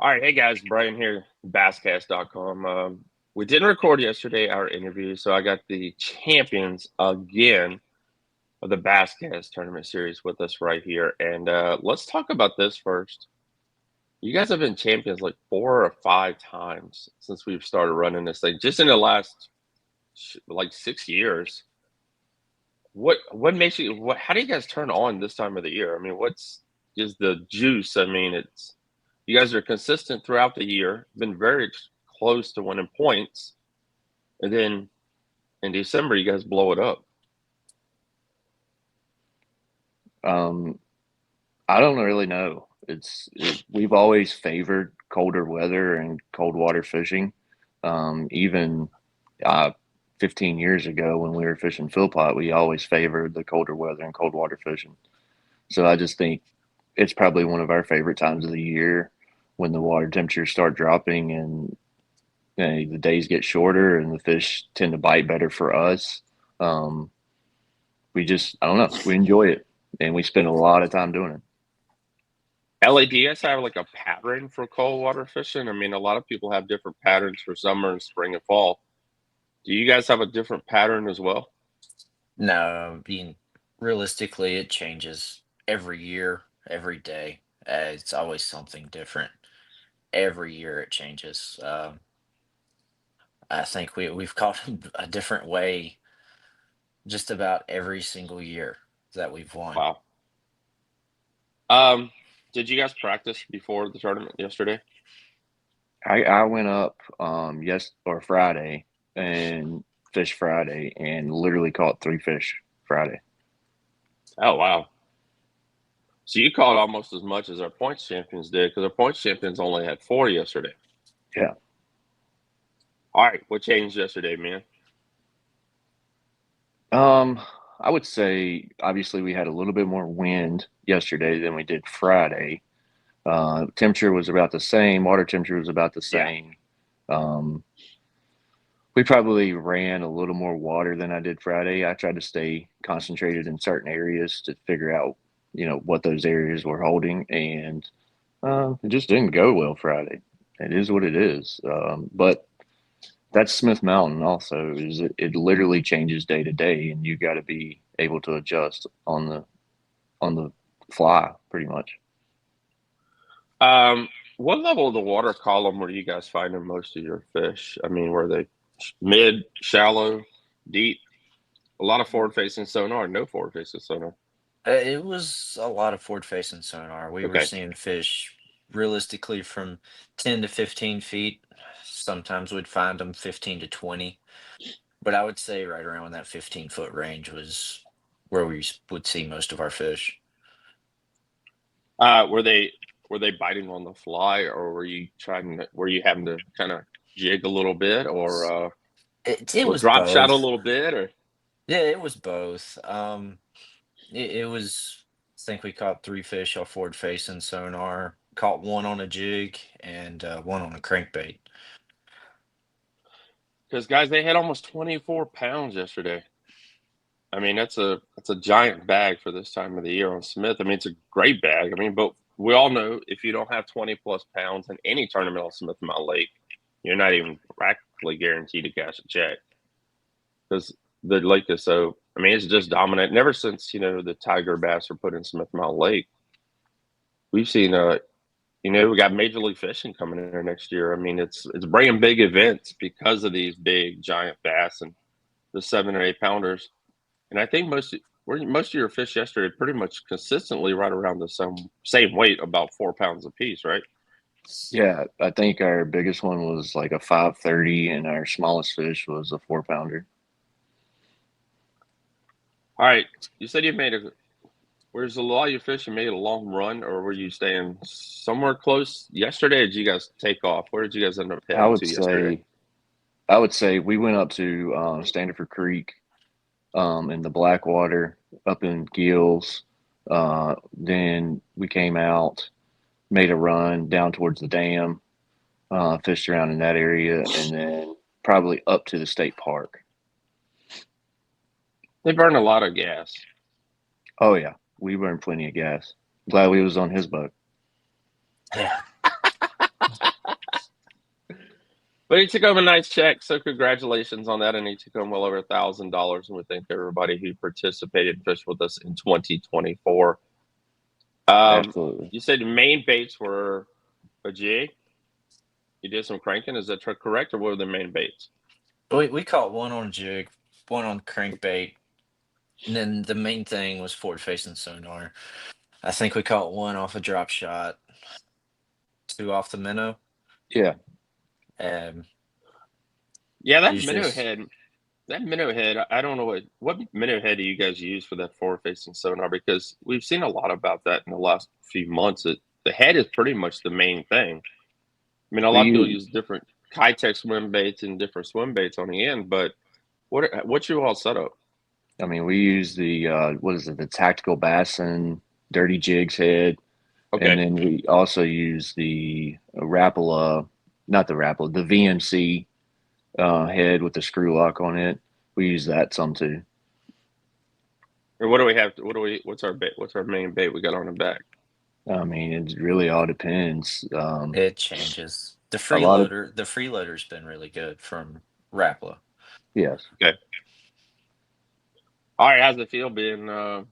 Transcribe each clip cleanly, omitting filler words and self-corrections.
All right, hey guys, Brian here, basscast.com. We didn't record yesterday our interview, so I got the champions again of the Basscast tournament series with us right here. And let's talk about this first. You guys have been champions like 4 or 5 times since we've started running this thing, just in the last like 6 years. What makes you how do you guys turn on this time of the year? I mean, what's is the juice? I mean, it's you guys are consistent throughout the year, been very close to winning points, and then in December you guys blow it up. Um, I don't really know. We've always favored colder weather and cold water fishing. Even uh, 15 years ago when we were fishing Philpot, we always favored the colder weather and cold water fishing. So I just think it's probably one of our favorite times of the year when the water temperatures start dropping and the days get shorter and the fish tend to bite better for us. Um, I don't know, we enjoy it and we spend a lot of time doing it. LADS have like a pattern for cold water fishing. I mean, a lot of people have different patterns for summer and spring and fall. Do you guys have a different pattern as well? No, being realistically, it changes every year, every day. It's always something different. Every year it changes. I think we've caught a different way just about every single year that we've won. Wow. Um, did you guys practice before the tournament yesterday? I went up Friday and fished Friday and literally caught 3 fish Friday. Oh wow. So you caught almost as much as our points champions did because our points champions only had four yesterday. Yeah. All right, what changed yesterday, man? Um, I would say obviously we had a little bit more wind yesterday than we did Friday. Temperature was about the same, water temperature was about the Yeah. same. Um, we probably ran a little more water than I did Friday. I tried to stay concentrated in certain areas to figure out, what those areas were holding, and it just didn't go well Friday. It is what it is. But that's Smith Mountain also is it literally changes day to day, and you got to be able to adjust on the fly pretty much. What level of the water column were you guys finding most of your fish? I mean, were they mid, shallow, deep? A lot of forward facing sonar, no forward facing sonar. It was a lot of forward facing sonar. We were Okay. seeing fish realistically from 10 to 15 feet. Sometimes we'd find them 15 to 20. But I would say right around that 15-foot range was where would see most of our fish. Were they biting on the fly, or were you having to kind of jig a little bit, It or was drop shot a both. little bit, or Yeah, it was both. It was. I think we caught 3 fish off forward facing sonar. Caught one on a jig and one on a crankbait. because guys, they had almost 24 pounds yesterday. I mean, that's a giant bag for this time of the year on Smith. I mean, it's a great bag. I mean, but we all know if you don't have 20 plus pounds in any tournament on Smith Mountain Lake, you're not even practically guaranteed to cash a check because the lake is so. I mean, it's just dominant. Never since the tiger bass were put in Smith Mountain Lake, we've seen we got Major League Fishing coming in there next year. I mean, it's bringing big events because of these big giant bass and the 7 or 8 pounders. And I think most of your fish yesterday pretty much consistently right around the same weight, about 4 pounds apiece, right? Yeah, I think our biggest one was like a 530, and our smallest fish was a 4 pounder. All right, you said you made a. Where's a lot of your fish? You made a long run, or were you staying somewhere close yesterday? Or did you guys take off? Where did you guys end up I heading would to yesterday? say I would say we went up to Standiford Creek in the Blackwater up in Gills. Then we came out, made a run down towards the dam, fished around in that area, and then probably up to the state park. They burn a lot of gas. Oh yeah, we burned plenty of gas. Glad we was on his boat. Yeah. But he took home a nice check, so congratulations on that. And he took home well over $1,000. And we thank everybody who participated and fished with us in 2024. Absolutely. You said the main baits were a jig. You did some cranking. Is that correct, or what were the main baits? We caught one on jig, one on crankbait, and then the main thing was forward facing sonar. I think we caught one off a drop shot, two off the minnow. Yeah. Um, Yeah, that usually, minnow head. That minnow head. I don't know what minnow head do you guys use for that forward facing sonar, because we've seen a lot about that in the last few months. The head is pretty much the main thing. I mean, a lot of people We use different Kitech swim baits and different swim baits on the end, but what's your all setup? I mean, we use the what is it? The tactical bassin, dirty jigs head, and Okay. then we also use the Rapala, not the Rapala, the VMC head with the screw lock on it. We use that some too. Or what do we have? What's our bait? What's our main bait we got on the back? I mean, it really all depends. it changes. A lot of The freeloader's been really good from Rapala. yes. Okay. All right. How's it feel being a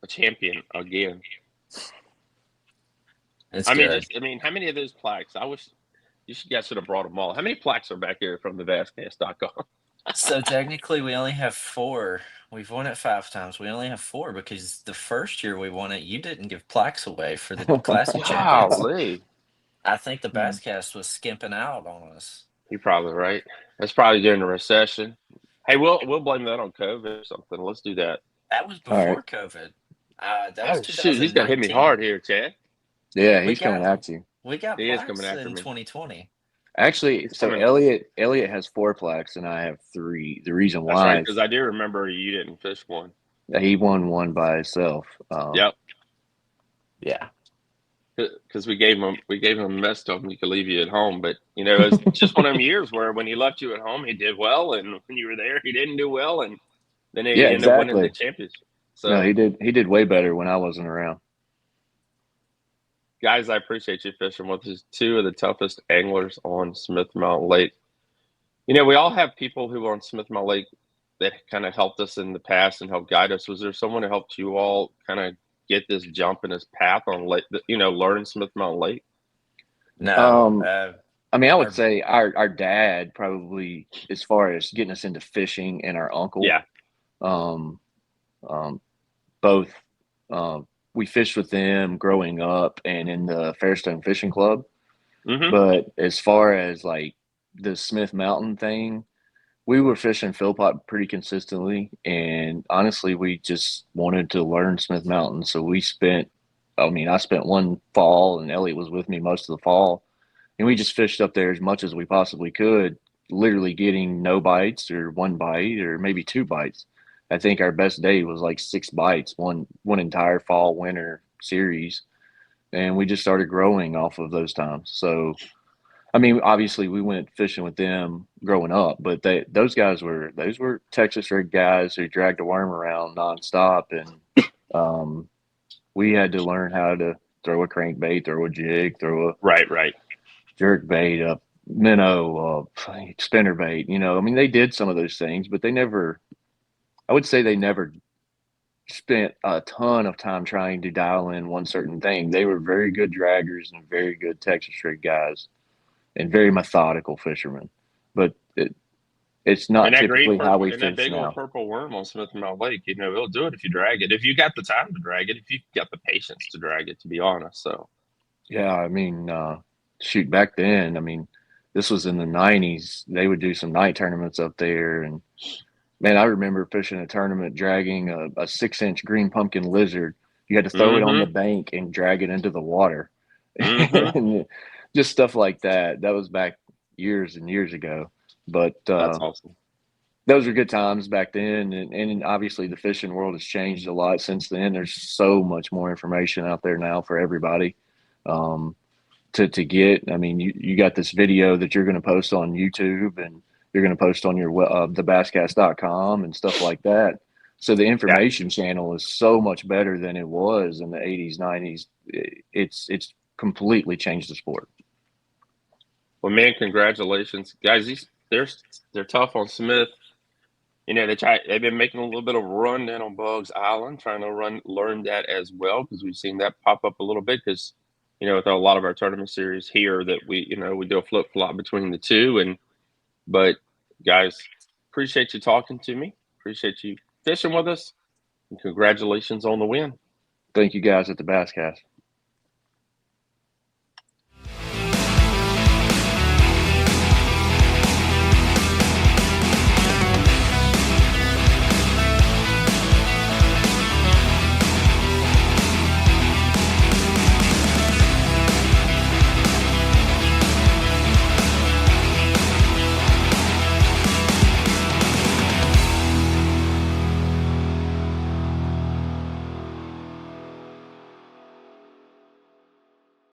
champion again? It's good. I mean, how many of those plaques? I wish you guys should have brought them all. How many plaques are back here from the Vastcast.com? So technically, we only have four. We've won it 5 times. We only have four because the first year we won it, you didn't give plaques away for the Classic champions. Golly. I think the Basscast was skimping out on us. You're probably right. That's probably during the recession. Hey, we'll blame that on COVID or something. Let's do that. That was All right. before COVID. That was Oh shoot, he's gonna hit me 2019. hard here, Chad. Yeah, We he's coming got at you. we got He is coming plaques after in me. 2020. Actually, He's so coming. Elliot has 4 plaques and I have 3. The reason That's right, why because I do remember you didn't fish one. he won one by himself. Yep. Yeah. Because we gave him a mess to him. You could leave you at home, but it's just one of them years where when he left you at home, he did well, and when you were there, he didn't do well, and then he Yeah, ended up winning the exactly. championship. No, So, he did way better when I wasn't around. guys, I appreciate you fishing with us. 2 of the toughest anglers on Smith Mountain Lake. We all have people who are on Smith Mountain Lake that kind of helped us in the past and helped guide us. Was there someone who helped you all kind of get this jump in this path on lake? Learn Smith Mountain Lake. No, I mean, I would our say our dad probably, as far as getting us into fishing, and our uncle. Yeah. Um, both we fished with them growing up and in the Fairstone Fishing Club. Mm-hmm. But as far as like the Smith Mountain thing, we were fishing Philpott pretty consistently, and honestly, we just wanted to learn Smith Mountain. So I spent one fall, and Elliot was with me most of the fall, and we just fished up there as much as we possibly could, literally getting no bites or one bite or maybe 2 bites. I think our best day was like 6 bites, one entire fall winter series, and we just started growing off of those times. So I mean, obviously we went fishing with them growing up, but those were Texas rig guys who dragged a worm around nonstop, and we had to learn how to throw a crankbait, throw a jig, throw a Right. jerk bait, a minnow, spinner bait. I mean, they did some of those things, but they never. I would say they never spent a ton of time trying to dial in one certain thing. They were very good draggers and very good Texas rig guys and very methodical fishermen. But it's And not that green typically how purple we and that fish big old now. purple worm on Smith Mountain Lake, it'll do it if you drag it. If you got the time to drag it, if you got the patience to drag it, to be honest. So Yeah, I mean, shoot, back then, I mean, this was in the 90s. They would do some night tournaments up there. And man, I remember fishing a tournament dragging a 6-inch green pumpkin lizard. You had to throw it on the mm-hmm. bank and drag it into the water. Mm-hmm. And just stuff like that. That was back years and years ago. But That's awesome. those were good times back then. And obviously, the fishing world has changed a lot since then. There's so much more information out there now for everybody. To get. I mean, you got this video that you're going to post on YouTube, and you're going to post on your thebasscast.com and stuff like that. So the Yeah. information channel is so much better than it was in the 80s, 90s. It's completely changed the sport. Well, man, congratulations, guys. They're tough on Smith. You know, they've been making a little bit of a run down on Bugs Island, trying to learn that as well, because we've seen that pop up a little bit. Because with a lot of our tournament series here, that we do a flip flop between the two. But guys, appreciate you talking to me. Appreciate you fishing with us, and congratulations on the win. Thank you guys at the Bass Cast.